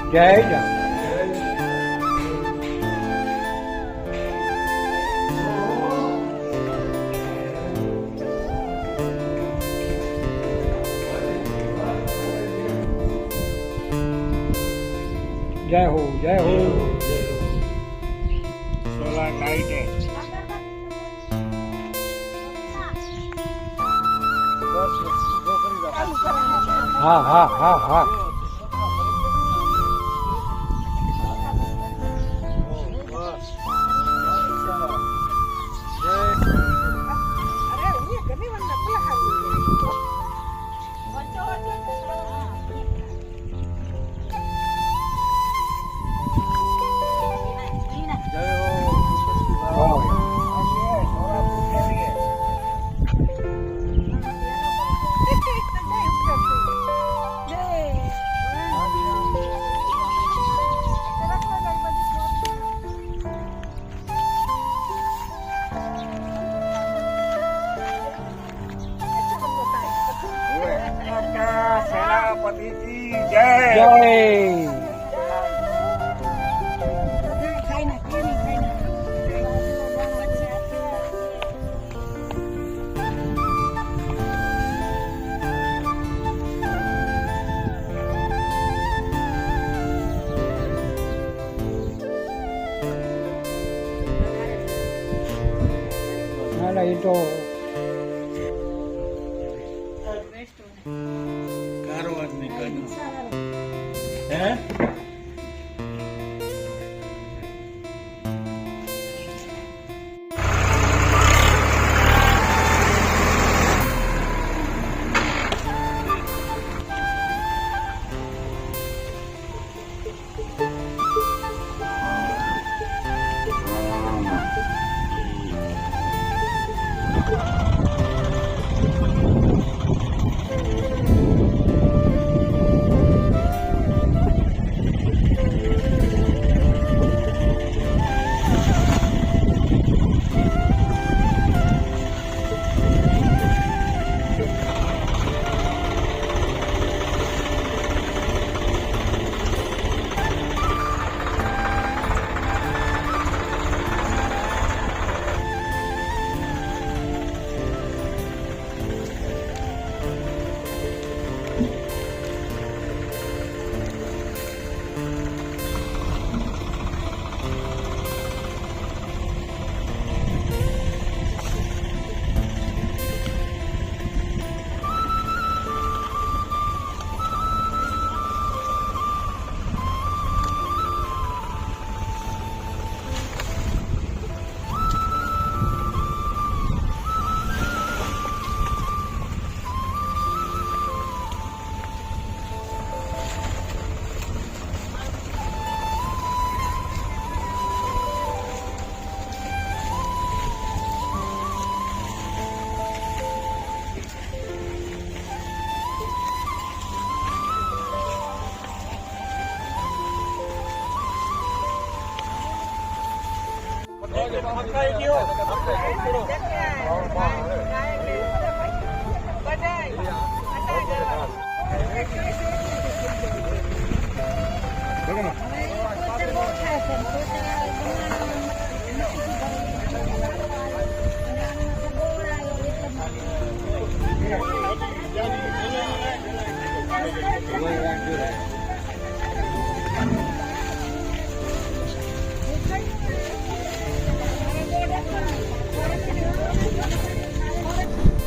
જય જય હો જય હો સોલાર લાઈટ है હા હા હા હા सेनापति की जय જય ના એ તો कारवार निकलना है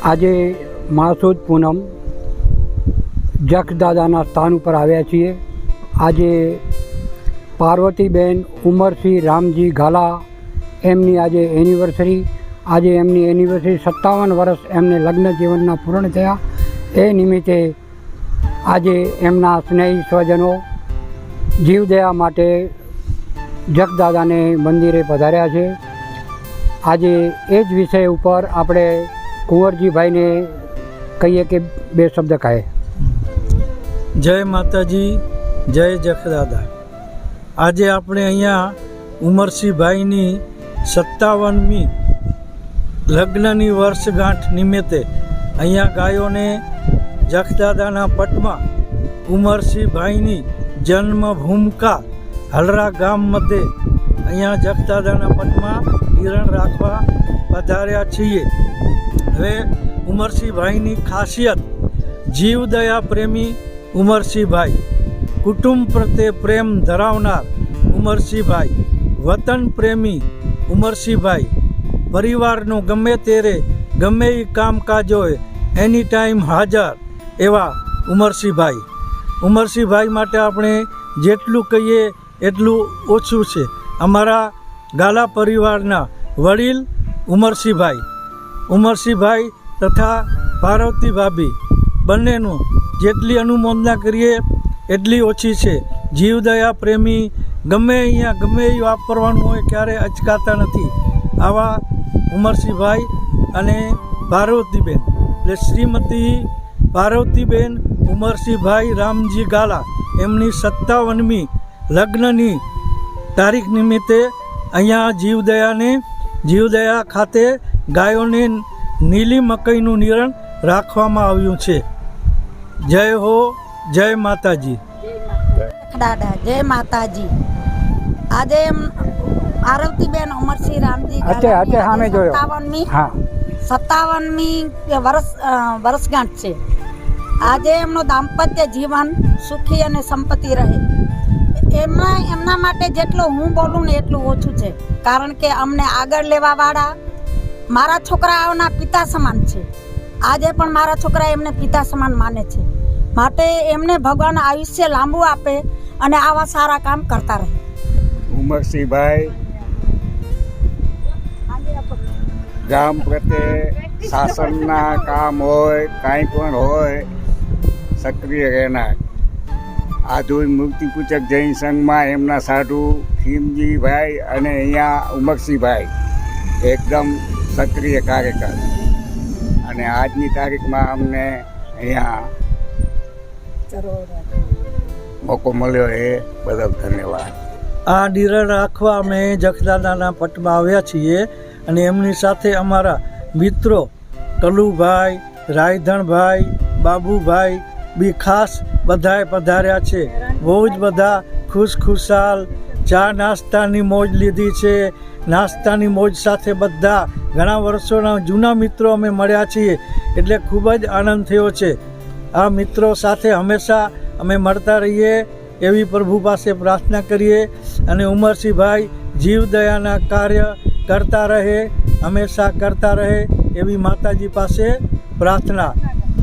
આજે માસૂદ પૂનમ જખદાદાના સ્થાન ઉપર આવ્યા છીએ. આજે પાર્વતીબેન ઉમરસિંહ રામજી ગાલા એમની આજે એનિવર્સરી. આજે એમની એનિવર્સરી 57 વર્ષ એમને લગ્ન જીવનના પૂર્ણ થયા. એ નિમિત્તે આજે એમના સ્નેહી સ્વજનો જીવદયા માટે જગદાદાને મંદિરે પધાર્યા છે. આજે એ જ વિષય ઉપર આપણે કુંવરજીભાઈને કહીએ કે બે શબ્દ કહે. જય માતાજી, જય જખદાદા. આજે આપણે અહીંયા ઉમરસિંહભાઈની 57મી લગ્નની વર્ષગાંઠ નિમિત્તે અહીંયા ગાયોને જખદાદાના પટમાં ઉમરસિંહભાઈની જન્મભૂમિકા હલરા ગામ મધ્યે અહીંયા જખદાદાના પટમાં હિરણ રાખવા પધાર્યા છીએ. હવે ઉમરસિંહભાઈની ખાસિયત જીવદયા પ્રેમી ઉમરસિંહભાઈ, કુટુંબ પ્રત્યે પ્રેમ ધરાવનાર ઉમરસિંહભાઈ, વતન પ્રેમી ઉમરસિંહભાઈ, પરિવારનું ગમે ત્યારે ગમે એ કામકાજ હોય એની ટાઈમ હાજર એવા ઉમરસિંહભાઈ. ઉમરસિંહભાઈ માટે આપણે જેટલું કહીએ એટલું ઓછું છે. અમારા ગાલા પરિવારના વડીલ ઉમરસિંહભાઈ તથા પાર્વતી ભાભી બંનેનું જેટલી અનુમોદના કરીએ એટલી ઓછી છે. જીવદયા પ્રેમી, ગમે અહીંયા ગમે એ વાપરવાનું હોય ક્યારે અચકાતા નથી. આવા ઉમરસિંહભાઈ અને પાર્વતીબેન એટલે શ્રીમતી પાર્વતીબેન ઉમરસિંહભાઈ રામજી ગાલા એમની 57મી લગ્નની તારીખ નિમિત્તે અહીંયા જીવદયા ખાતે ગાયોને નીલી મકઈનું નિરણ રાખવામાં આવ્યું છે. જય હો, જય માતાજી. દાદા જય માતાજી. આજે પાર્વતીબેન ઉમરસિંહ રામજી સામે જોયો. 57મી વર્ષગાંઠ છે. આજે એમનું દાંપત્ય જીવન સુખી અને સંપત્તિ રહે. એમના માટે જેટલું હું બોલું ને એટલું ઓછું છે. કારણ કે અમને આગળ લેવાવાળા મારા છોકરાઓના પિતા સમાન છે. આજે પણ મારા છોકરા એમને પિતા સમાન માને છે. માટે એમને ભગવાન આયુષ્ય લાંબુ આપે અને આવા સારા કામ કરતા રહે. ઉમરસિંહભાઈ ગામ પ્રત્યે શાસનના કામ હોય કાંઈ પણ હોય સક્રિય રહેનાર. આધુનિક મૂર્તિપૂજક જૈન સંઘમાં એમના સાધુ ખીમજીભાઈ અને અહીંયા ઉમરસિંહભાઈ એકદમ સક્રિય કાર્યકર. અને આજની તારીખમાં અમને અહીંયા મોકો મળ્યો એ બદલ ધન્યવાદ. આ નિરણ રાખવા અમે જખદાદાના પટમાં આવ્યા છીએ અને એમની સાથે અમારા મિત્રો કલુભાઈ, રાયધણભાઈ, બાબુભાઈ બી ખાસ બધાએ પધાર્યા છે. બહુ જ બધા ખુશખુશાલ ચા નાસ્તાની મોજ લીધી છે. નાસ્તાની મોજ સાથે બધા ઘણા વર્ષોના જૂના મિત્રો અમે મળ્યા છીએ એટલે ખૂબ જ આનંદ થયો છે. આ મિત્રો સાથે હંમેશા અમે મળતા રહીએ એવી પ્રભુ પાસે પ્રાર્થના કરીએ અને ઉમરસિંહભાઈ જીવદયાના કાર્ય કરતા રહે, હંમેશા કરતા રહે એવી માતાજી પાસે પ્રાર્થના.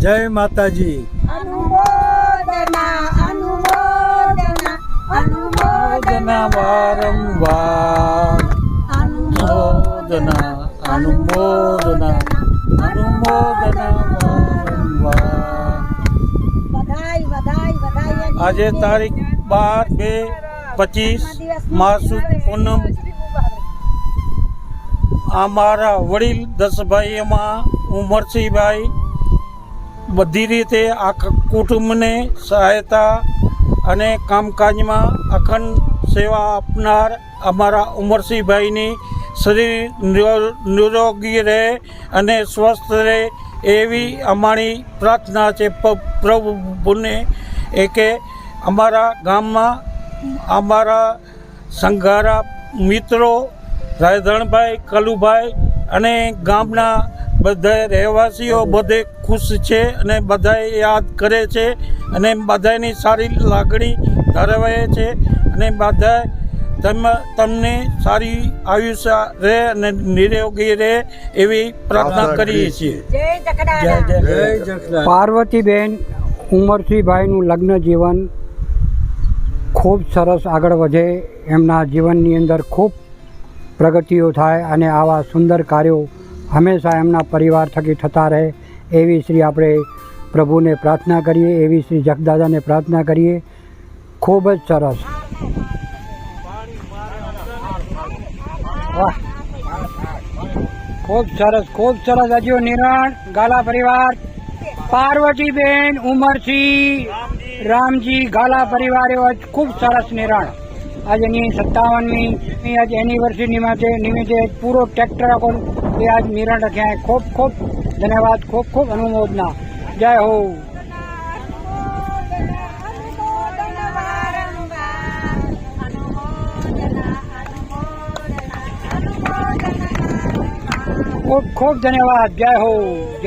જય માતાજી. અનુમોદના વારંવાર, અનુમોદના વારંવાર. આજે તારીખ 12/2/25 માસૂદ પૂનમ. અમારા વડીલ 10 ભાઈઓમાં ઉમરસિંહભાઈ બધી રીતે આખા કુટુંબને સહાયતા અને કામકાજમાં અખંડ સેવા આપનાર અમારા ઉમરસિંહભાઈની શરીર નિરોગી રહે અને સ્વસ્થ રહે એવી અમારી પ્રાર્થના છે પ્રભુને. કે અમારા ગામમાં અમારા સંઘારા મિત્રો રાયધણભાઈ, કલુભાઈ અને ગામના બધા રહેવાસીઓ બધે ખુશ છે અને બધાએ યાદ કરે છે અને બધાની સારી લાગણી ધરાવે છે અને બધા તમને સારી આયુષ્ય રહે અને નિરોગી રહે એવી પ્રાર્થના કરીએ છીએ. જય જખલા. પાર્વતીબેન ઉમરસિંહભાઈનું લગ્ન જીવન ખૂબ સરસ આગળ વધે, એમના જીવનની અંદર ખૂબ પ્રગતિઓ થાય અને આવા સુંદર કાર્યો હંમેશા એમના પરિવાર થકી થતા રહે એવી શ્રી આપણે પ્રભુને પ્રાર્થના કરીએ, એવી શ્રી જગદાદાને પ્રાર્થના કરીએ. ખૂબ જ સરસ. વાહ, ખૂબ સરસ, ખૂબ સરસ. હજુ નિરણ ગાલા પરિવાર, પાર્વતીબેન ઉમરસિંહ રામજી ગાલા પરિવાર, એવા ખૂબ સરસ નિરણ. આજની 57મી આજ એનિવર્સરી નિમિત્તે પૂરો ટ્રેક્ટર આખો એ આજ નિરણ રખ્યા. ખૂબ ખૂબ ધન્યવાદ, ખૂબ ખૂબ અનુમોદના. જય હો. ખૂબ ખૂબ ધન્યવાદ. જય હો. જય